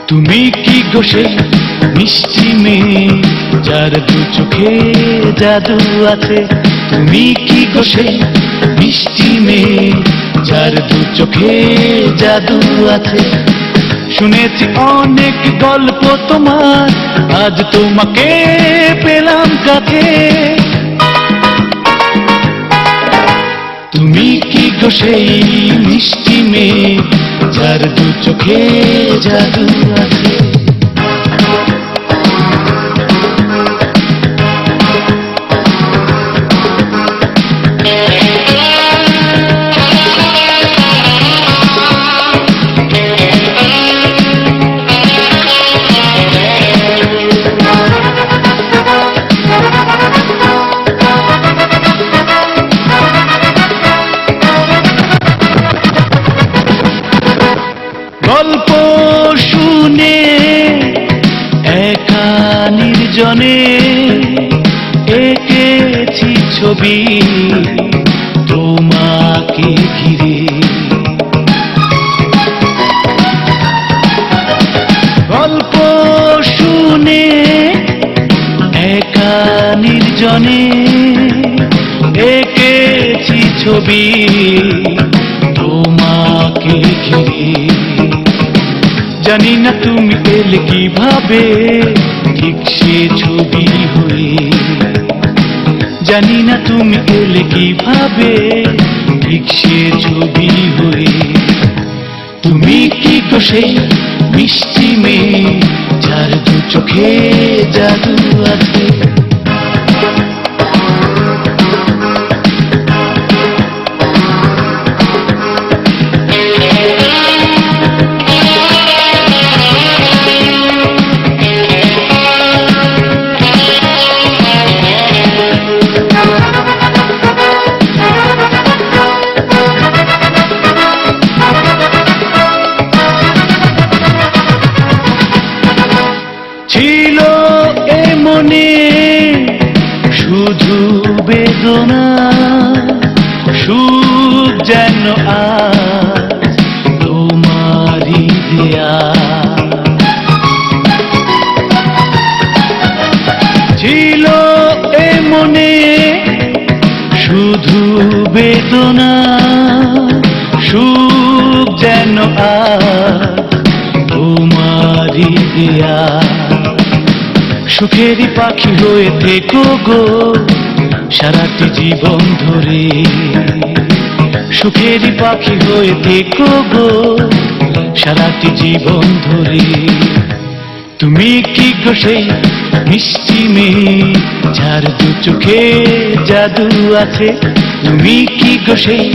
তুমি কি গো সেই মিষ্টি মেয়ে যার দু চোখে জাদু আছে? তুমি কি গো সেই মিষ্টি মেয়ে যার দু চোখে জাদু আছে? শুনেছি অনেক গল্প তোমার, আজ তোমাকে পেলাম কাছে। তুমি কি গো সেই মিষ্টি মেয়ে যার দু চোখে জাদু আছে? গল্প শুনে একা নির্জনে এঁকেছি ছবি তোমাকে ঘিরে। গল্প শুনে একা নির্জনে এঁকেছি ছবি তোমাকে ঘিরে। জানি না তুমি এলে কিভাবে ঠিক সে ছবি হয়ে, জানি না তুমি এলে কিভাবে ঠিক সে ছবি হয়ে। তুমি কি গো সেই মিষ্টি মেয়ে যার দু চোখে জাদু আছে? ছিল এ মনে শুধু বেদনা, সুখ যেন আজ তোমারই দেয়া। ছিল এ মনে শুধু বেদনা, সুখ যেন আজ তোমারই দেয়া। সুখেরই পাখি হয়ে থেকো গো সারাটি জীবন ধরে, সুখেরই পাখি হয়ে থেকো গো সারাটি জীবন ধরে। তুমি কি গো সেই মিষ্টি মেয়ে যার দু চোখে জাদু আছে? তুমি কি গো সেই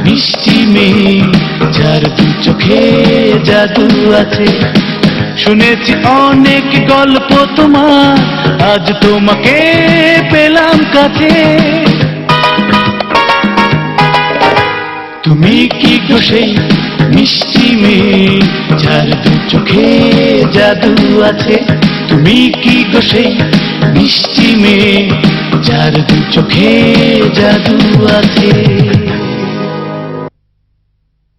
মিষ্টি মেয়ে যার দু চোখে জাদু আছে? শুনেছি অনেক গল্প তোমার, আজ তোমাকে পেলাম কাছে। তুমি কি গো সেই মিষ্টি মেয়ে যার দু চোখে জাদু আছে? তুমি কি গো সেই মিষ্টি মেয়ে যার দু চোখে জাদু আছে?